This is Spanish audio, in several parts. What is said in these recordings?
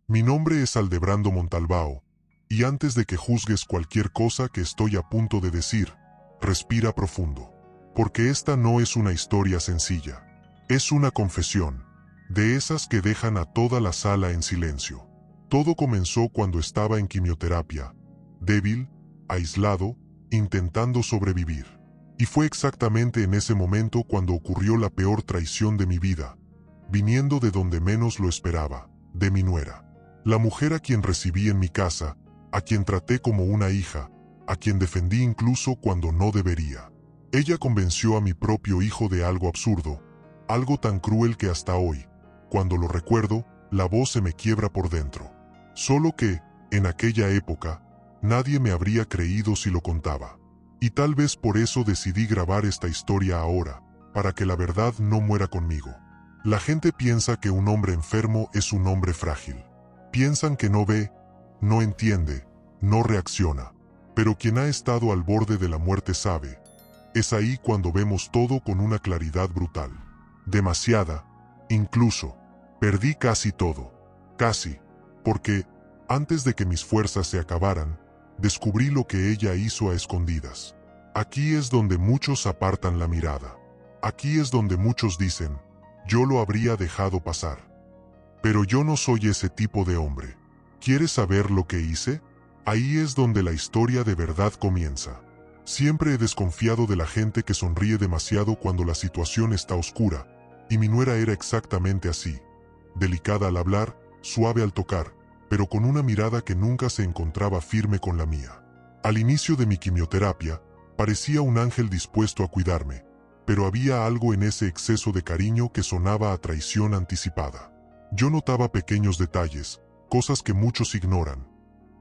Mi nombre es Aldebrando Montalbao, y antes de que juzgues cualquier cosa que estoy a punto de decir, respira profundo. Porque esta no es una historia sencilla. Es una confesión, de esas que dejan a toda la sala en silencio. Todo comenzó cuando estaba en quimioterapia, débil, aislado, intentando sobrevivir. Y fue exactamente en ese momento cuando ocurrió la peor traición de mi vida, viniendo de donde menos lo esperaba, de mi nuera. La mujer a quien recibí en mi casa, a quien traté como una hija, a quien defendí incluso cuando no debería. Ella convenció a mi propio hijo de algo absurdo, algo tan cruel que hasta hoy, cuando lo recuerdo, la voz se me quiebra por dentro. Solo que, en aquella época, nadie me habría creído si lo contaba. Y tal vez por eso decidí grabar esta historia ahora, para que la verdad no muera conmigo. La gente piensa que un hombre enfermo es un hombre frágil. Piensan que no ve, no entiende, no reacciona. Pero quien ha estado al borde de la muerte sabe. Es ahí cuando vemos todo con una claridad brutal. Demasiada, incluso. Perdí casi todo. Casi. Porque, antes de que mis fuerzas se acabaran, descubrí lo que ella hizo a escondidas. Aquí es donde muchos apartan la mirada. Aquí es donde muchos dicen, yo lo habría dejado pasar. Pero yo no soy ese tipo de hombre. ¿Quieres saber lo que hice? Ahí es donde la historia de verdad comienza. Siempre he desconfiado de la gente que sonríe demasiado cuando la situación está oscura, y mi nuera era exactamente así. Delicada al hablar, suave al tocar, pero con una mirada que nunca se encontraba firme con la mía. Al inicio de mi quimioterapia, parecía un ángel dispuesto a cuidarme, pero había algo en ese exceso de cariño que sonaba a traición anticipada. Yo notaba pequeños detalles, cosas que muchos ignoran.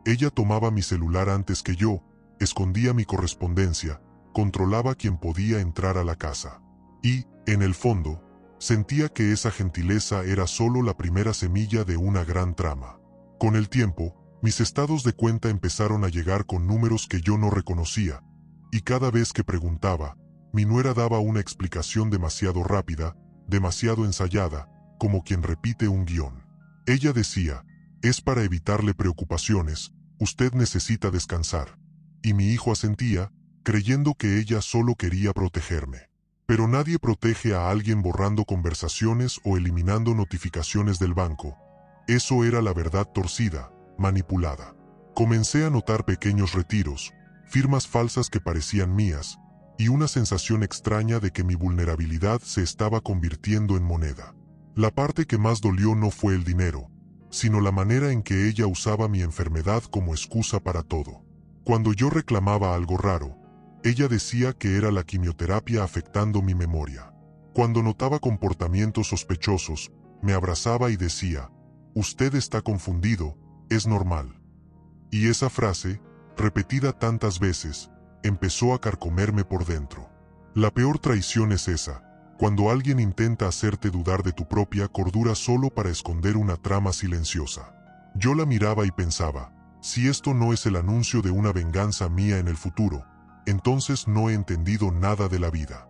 Ella tomaba mi celular antes que yo, escondía mi correspondencia, controlaba quién podía entrar a la casa. Y, en el fondo, sentía que esa gentileza era solo la primera semilla de una gran trama. Con el tiempo, mis estados de cuenta empezaron a llegar con números que yo no reconocía, y cada vez que preguntaba, mi nuera daba una explicación demasiado rápida, demasiado ensayada, como quien repite un guión. Ella decía, es para evitarle preocupaciones, usted necesita descansar. Y mi hijo asentía, creyendo que ella solo quería protegerme. Pero nadie protege a alguien borrando conversaciones o eliminando notificaciones del banco. Eso era la verdad torcida, manipulada. Comencé a notar pequeños retiros, firmas falsas que parecían mías, y una sensación extraña de que mi vulnerabilidad se estaba convirtiendo en moneda. La parte que más dolió no fue el dinero, sino la manera en que ella usaba mi enfermedad como excusa para todo. Cuando yo reclamaba algo raro, ella decía que era la quimioterapia afectando mi memoria. Cuando notaba comportamientos sospechosos, me abrazaba y decía, usted está confundido, es normal. Y esa frase, repetida tantas veces, empezó a carcomerme por dentro. La peor traición es esa, cuando alguien intenta hacerte dudar de tu propia cordura solo para esconder una trama silenciosa. Yo la miraba y pensaba, si esto no es el anuncio de una venganza mía en el futuro, entonces no he entendido nada de la vida.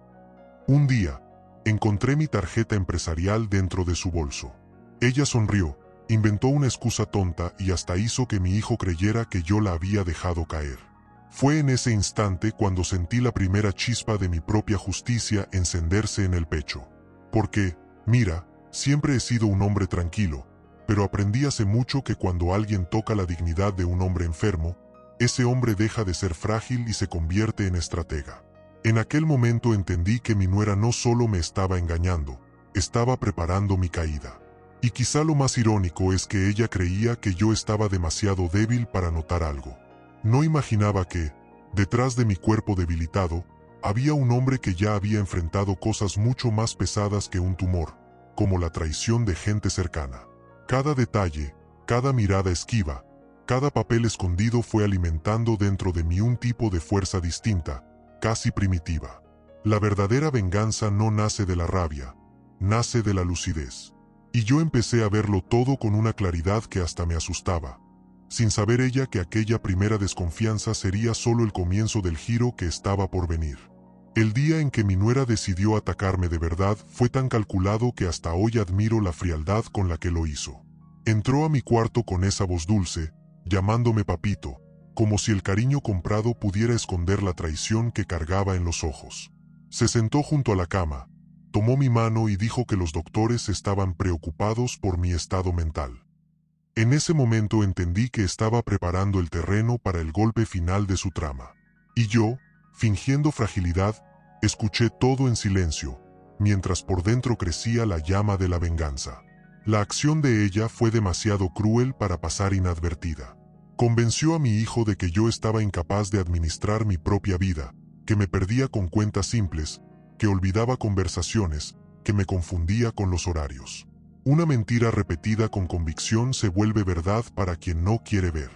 Un día, encontré mi tarjeta empresarial dentro de su bolso. Ella sonrió, inventó una excusa tonta y hasta hizo que mi hijo creyera que yo la había dejado caer. Fue en ese instante cuando sentí la primera chispa de mi propia justicia encenderse en el pecho. Porque, mira, siempre he sido un hombre tranquilo, pero aprendí hace mucho que cuando alguien toca la dignidad de un hombre enfermo, ese hombre deja de ser frágil y se convierte en estratega. En aquel momento entendí que mi nuera no solo me estaba engañando, estaba preparando mi caída. Y quizá lo más irónico es que ella creía que yo estaba demasiado débil para notar algo. No imaginaba que, detrás de mi cuerpo debilitado, había un hombre que ya había enfrentado cosas mucho más pesadas que un tumor, como la traición de gente cercana. Cada detalle, cada mirada esquiva, cada papel escondido fue alimentando dentro de mí un tipo de fuerza distinta, casi primitiva. La verdadera venganza no nace de la rabia, nace de la lucidez. Y yo empecé a verlo todo con una claridad que hasta me asustaba, sin saber ella que aquella primera desconfianza sería solo el comienzo del giro que estaba por venir. El día en que mi nuera decidió atacarme de verdad fue tan calculado que hasta hoy admiro la frialdad con la que lo hizo. Entró a mi cuarto con esa voz dulce, llamándome papito, como si el cariño comprado pudiera esconder la traición que cargaba en los ojos. Se sentó junto a la cama, tomó mi mano y dijo que los doctores estaban preocupados por mi estado mental. En ese momento entendí que estaba preparando el terreno para el golpe final de su trama. Y yo, fingiendo fragilidad, escuché todo en silencio, mientras por dentro crecía la llama de la venganza. La acción de ella fue demasiado cruel para pasar inadvertida. Convenció a mi hijo de que yo estaba incapaz de administrar mi propia vida, que me perdía con cuentas simples, que olvidaba conversaciones, que me confundía con los horarios. Una mentira repetida con convicción se vuelve verdad para quien no quiere ver.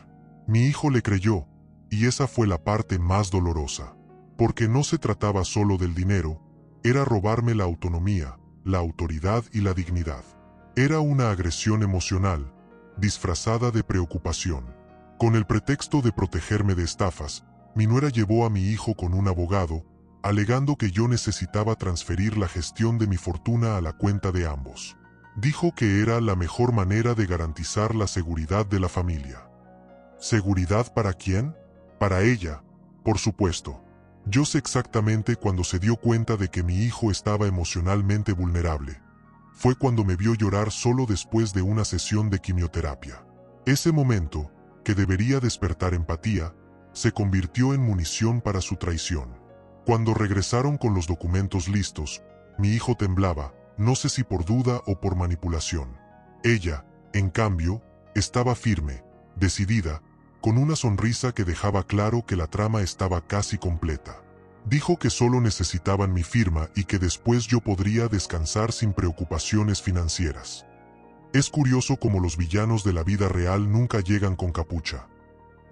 Mi hijo le creyó, y esa fue la parte más dolorosa. Porque no se trataba solo del dinero, era robarme la autonomía, la autoridad y la dignidad. Era una agresión emocional, disfrazada de preocupación. Con el pretexto de protegerme de estafas, mi nuera llevó a mi hijo con un abogado, alegando que yo necesitaba transferir la gestión de mi fortuna a la cuenta de ambos. Dijo que era la mejor manera de garantizar la seguridad de la familia. ¿Seguridad para quién? Para ella, por supuesto. Yo sé exactamente cuando se dio cuenta de que mi hijo estaba emocionalmente vulnerable. Fue cuando me vio llorar solo después de una sesión de quimioterapia. Ese momento, que debería despertar empatía, se convirtió en munición para su traición. Cuando regresaron con los documentos listos, mi hijo temblaba, no sé si por duda o por manipulación. Ella, en cambio, estaba firme, decidida, con una sonrisa que dejaba claro que la trama estaba casi completa. Dijo que solo necesitaban mi firma y que después yo podría descansar sin preocupaciones financieras. Es curioso cómo los villanos de la vida real nunca llegan con capucha.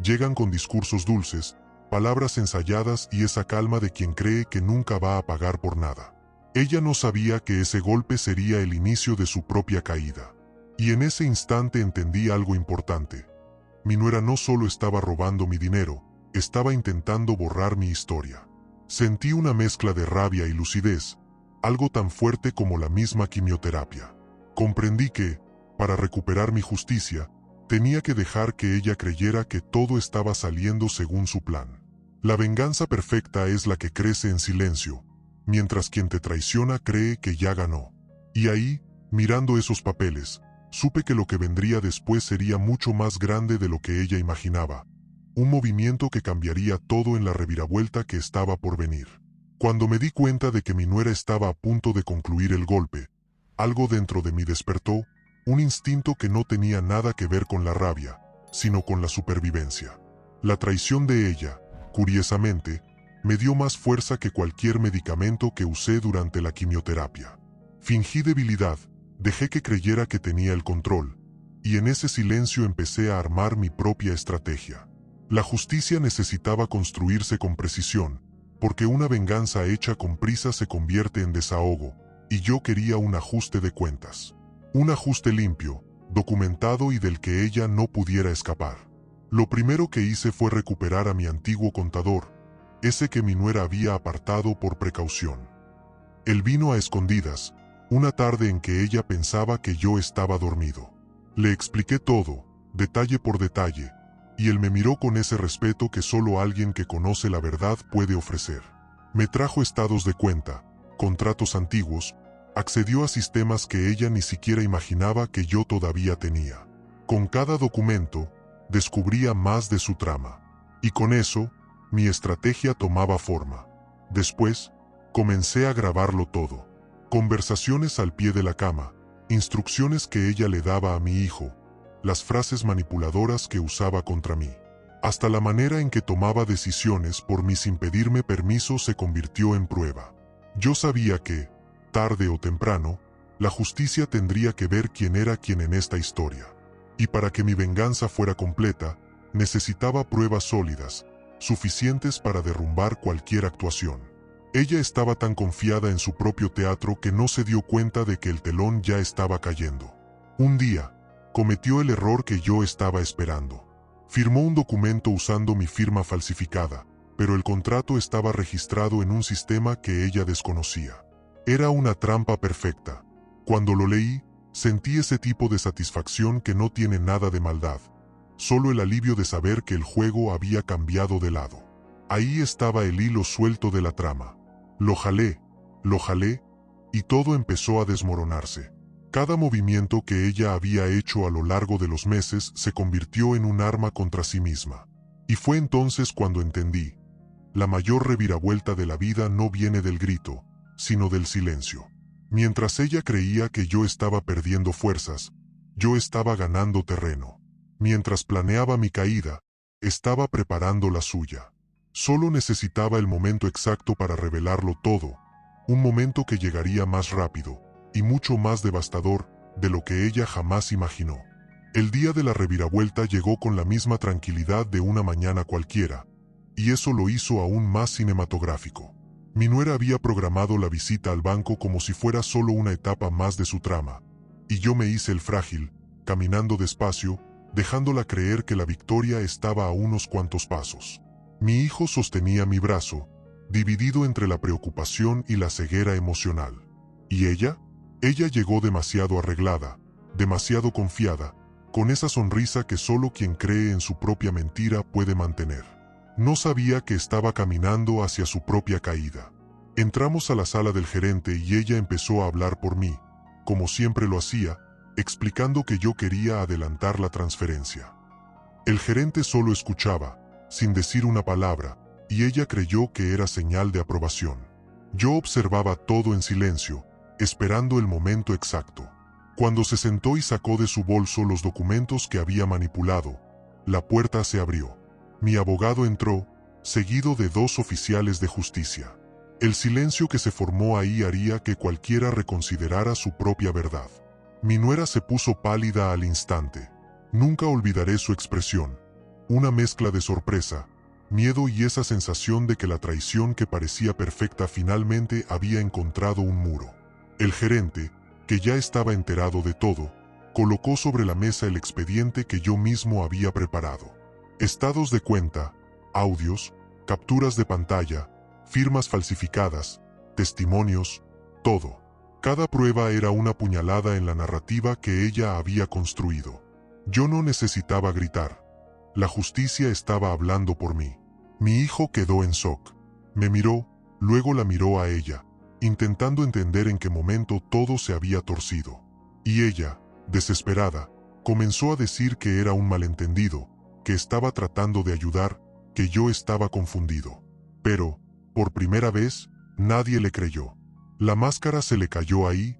Llegan con discursos dulces, palabras ensayadas y esa calma de quien cree que nunca va a pagar por nada. Ella no sabía que ese golpe sería el inicio de su propia caída. Y en ese instante entendí algo importante. Mi nuera no solo estaba robando mi dinero, estaba intentando borrar mi historia. Sentí una mezcla de rabia y lucidez, algo tan fuerte como la misma quimioterapia. Comprendí que, para recuperar mi justicia, tenía que dejar que ella creyera que todo estaba saliendo según su plan. La venganza perfecta es la que crece en silencio, mientras quien te traiciona cree que ya ganó. Y ahí, mirando esos papeles, supe que lo que vendría después sería mucho más grande de lo que ella imaginaba. Un movimiento que cambiaría todo en la reviravuelta que estaba por venir. Cuando me di cuenta de que mi nuera estaba a punto de concluir el golpe, algo dentro de mí despertó, un instinto que no tenía nada que ver con la rabia, sino con la supervivencia. La traición de ella, curiosamente, me dio más fuerza que cualquier medicamento que usé durante la quimioterapia. Fingí debilidad, dejé que creyera que tenía el control, y en ese silencio empecé a armar mi propia estrategia. La justicia necesitaba construirse con precisión, porque una venganza hecha con prisa se convierte en desahogo, y yo quería un ajuste de cuentas. Un ajuste limpio, documentado y del que ella no pudiera escapar. Lo primero que hice fue recuperar a mi antiguo contador, ese que mi nuera había apartado por precaución. Él vino a escondidas, una tarde en que ella pensaba que yo estaba dormido. Le expliqué todo, detalle por detalle, y él me miró con ese respeto que solo alguien que conoce la verdad puede ofrecer. Me trajo estados de cuenta, contratos antiguos, accedió a sistemas que ella ni siquiera imaginaba que yo todavía tenía. Con cada documento, descubría más de su trama. Y con eso, mi estrategia tomaba forma. Después, comencé a grabarlo todo. Conversaciones al pie de la cama, instrucciones que ella le daba a mi hijo, las frases manipuladoras que usaba contra mí. Hasta la manera en que tomaba decisiones por mí sin pedirme permiso se convirtió en prueba. Yo sabía que, tarde o temprano, la justicia tendría que ver quién era quién en esta historia. Y para que mi venganza fuera completa, necesitaba pruebas sólidas, suficientes para derrumbar cualquier actuación. Ella estaba tan confiada en su propio teatro que no se dio cuenta de que el telón ya estaba cayendo. Un día, cometió el error que yo estaba esperando. Firmó un documento usando mi firma falsificada, pero el contrato estaba registrado en un sistema que ella desconocía. Era una trampa perfecta. Cuando lo leí, Sentí ese tipo de satisfacción que no tiene nada de maldad, solo el alivio de saber que el juego había cambiado de lado. Ahí estaba el hilo suelto de la trama. Lo jalé, y todo empezó a desmoronarse. Cada movimiento que ella había hecho a lo largo de los meses se convirtió en un arma contra sí misma. Y fue entonces cuando entendí: la mayor reviravuelta de la vida no viene del grito, sino del silencio. Mientras ella creía que yo estaba perdiendo fuerzas, yo estaba ganando terreno. Mientras planeaba mi caída, estaba preparando la suya. Solo necesitaba el momento exacto para revelarlo todo, un momento que llegaría más rápido y mucho más devastador de lo que ella jamás imaginó. El día de la reviravuelta llegó con la misma tranquilidad de una mañana cualquiera, y eso lo hizo aún más cinematográfico. Mi nuera había programado la visita al banco como si fuera solo una etapa más de su trama, y yo me hice el frágil, caminando despacio, dejándola creer que la victoria estaba a unos cuantos pasos. Mi hijo sostenía mi brazo, dividido entre la preocupación y la ceguera emocional. ¿Y ella? Ella llegó demasiado arreglada, demasiado confiada, con esa sonrisa que solo quien cree en su propia mentira puede mantener. No sabía que estaba caminando hacia su propia caída. Entramos a la sala del gerente y ella empezó a hablar por mí, como siempre lo hacía, explicando que yo quería adelantar la transferencia. El gerente solo escuchaba, sin decir una palabra, y ella creyó que era señal de aprobación. Yo observaba todo en silencio, esperando el momento exacto. Cuando se sentó y sacó de su bolso los documentos que había manipulado, la puerta se abrió. Mi abogado entró, seguido de 2 oficiales de justicia. El silencio que se formó ahí haría que cualquiera reconsiderara su propia verdad. Mi nuera se puso pálida al instante. Nunca olvidaré su expresión. Una mezcla de sorpresa, miedo y esa sensación de que la traición que parecía perfecta finalmente había encontrado un muro. El gerente, que ya estaba enterado de todo, colocó sobre la mesa el expediente que yo mismo había preparado. Estados de cuenta, audios, capturas de pantalla, firmas falsificadas, testimonios, todo. Cada prueba era una puñalada en la narrativa que ella había construido. Yo no necesitaba gritar. La justicia estaba hablando por mí. Mi hijo quedó en shock. Me miró, luego la miró a ella, intentando entender en qué momento todo se había torcido. Y ella, desesperada, comenzó a decir que era un malentendido, que estaba tratando de ayudar, que yo estaba confundido. Pero, por primera vez, nadie le creyó. La máscara se le cayó ahí,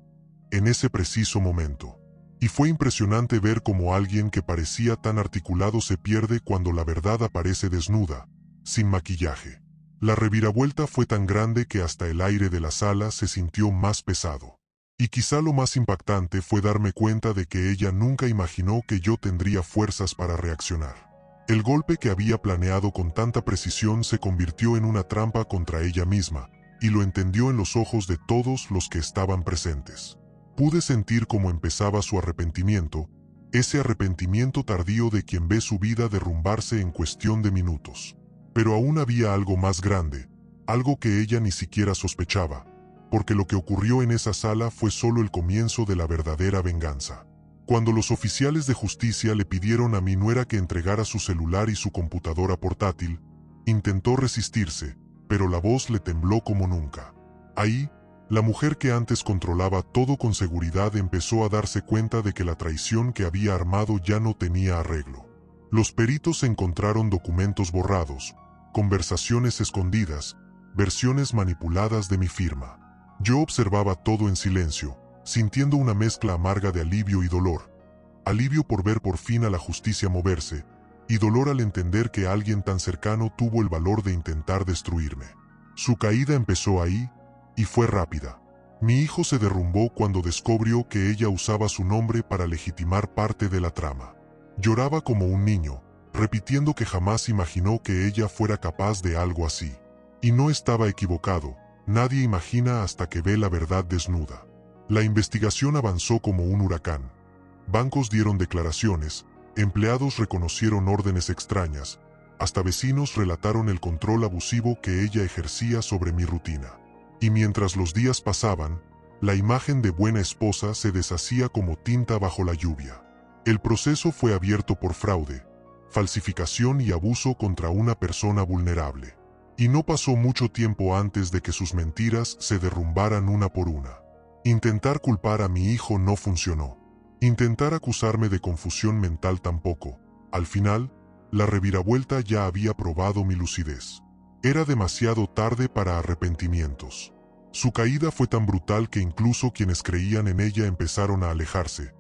en ese preciso momento. Y fue impresionante ver cómo alguien que parecía tan articulado se pierde cuando la verdad aparece desnuda, sin maquillaje. La reviravuelta fue tan grande que hasta el aire de la sala se sintió más pesado. Y quizá lo más impactante fue darme cuenta de que ella nunca imaginó que yo tendría fuerzas para reaccionar. El golpe que había planeado con tanta precisión se convirtió en una trampa contra ella misma, y lo entendió en los ojos de todos los que estaban presentes. Pude sentir cómo empezaba su arrepentimiento, ese arrepentimiento tardío de quien ve su vida derrumbarse en cuestión de minutos. Pero aún había algo más grande, algo que ella ni siquiera sospechaba, porque lo que ocurrió en esa sala fue solo el comienzo de la verdadera venganza. Cuando los oficiales de justicia le pidieron a mi nuera que entregara su celular y su computadora portátil, intentó resistirse, pero la voz le tembló como nunca. Ahí, la mujer que antes controlaba todo con seguridad empezó a darse cuenta de que la traición que había armado ya no tenía arreglo. Los peritos encontraron documentos borrados, conversaciones escondidas, versiones manipuladas de mi firma. Yo observaba todo en silencio, sintiendo una mezcla amarga de alivio y dolor. Alivio por ver por fin a la justicia moverse, y dolor al entender que alguien tan cercano tuvo el valor de intentar destruirme. Su caída empezó ahí, y fue rápida. Mi hijo se derrumbó cuando descubrió que ella usaba su nombre para legitimar parte de la trama. Lloraba como un niño, repitiendo que jamás imaginó que ella fuera capaz de algo así. Y no estaba equivocado, nadie imagina hasta que ve la verdad desnuda. La investigación avanzó como un huracán. Bancos dieron declaraciones, empleados reconocieron órdenes extrañas, hasta vecinos relataron el control abusivo que ella ejercía sobre mi rutina. Y mientras los días pasaban, La imagen de buena esposa se deshacía como tinta bajo la lluvia. El proceso fue abierto por fraude, falsificación y abuso contra una persona vulnerable. Y no pasó mucho tiempo antes de que sus mentiras se derrumbaran una por una. Intentar culpar a mi hijo no funcionó. Intentar acusarme de confusión mental tampoco. Al final, la reviravuelta ya había probado mi lucidez. Era demasiado tarde para arrepentimientos. Su caída fue tan brutal que incluso quienes creían en ella empezaron a alejarse,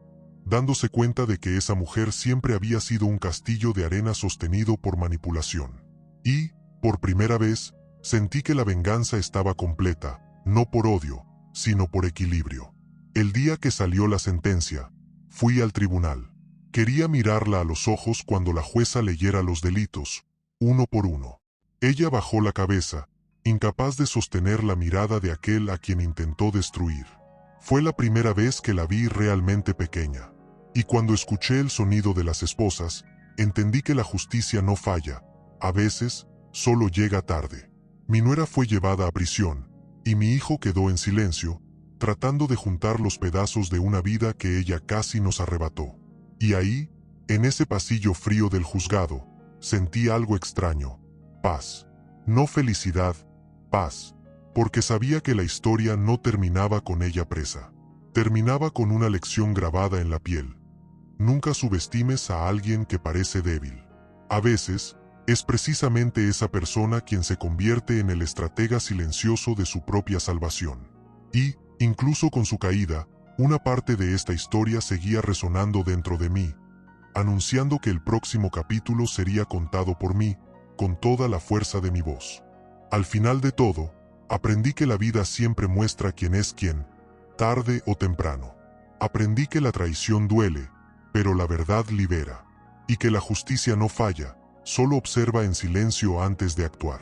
dándose cuenta de que esa mujer siempre había sido un castillo de arena sostenido por manipulación. Y, por primera vez, sentí que la venganza estaba completa, no por odio, sino por equilibrio. El día que salió la sentencia, fui al tribunal. Quería mirarla a los ojos cuando la jueza leyera los delitos, uno por uno. Ella bajó la cabeza, incapaz de sostener la mirada de aquel a quien intentó destruir. Fue la primera vez que la vi realmente pequeña. Y cuando escuché el sonido de las esposas, entendí que la justicia no falla. A veces, solo llega tarde. Mi nuera fue llevada a prisión, y mi hijo quedó en silencio, tratando de juntar los pedazos de una vida que ella casi nos arrebató. Y ahí, en ese pasillo frío del juzgado, sentí algo extraño. Paz. No felicidad, paz. Porque sabía que la historia no terminaba con ella presa. Terminaba con una lección grabada en la piel. Nunca subestimes a alguien que parece débil. A veces, es precisamente esa persona quien se convierte en el estratega silencioso de su propia salvación. Y, incluso con su caída, una parte de esta historia seguía resonando dentro de mí, anunciando que el próximo capítulo sería contado por mí, con toda la fuerza de mi voz. Al final de todo, aprendí que la vida siempre muestra quién es quién, tarde o temprano. Aprendí que la traición duele, pero la verdad libera, y que la justicia no falla, solo observa en silencio antes de actuar.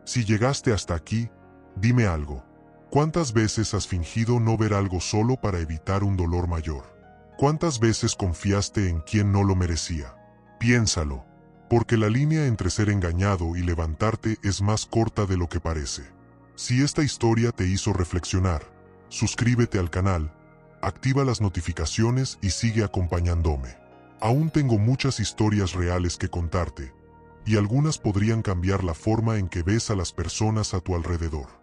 Si llegaste hasta aquí, dime algo. ¿Cuántas veces has fingido no ver algo solo para evitar un dolor mayor? ¿Cuántas veces confiaste en quien no lo merecía? Piénsalo, porque la línea entre ser engañado y levantarte es más corta de lo que parece. Si esta historia te hizo reflexionar, suscríbete al canal, activa las notificaciones y sigue acompañándome. Aún tengo muchas historias reales que contarte, y algunas podrían cambiar la forma en que ves a las personas a tu alrededor.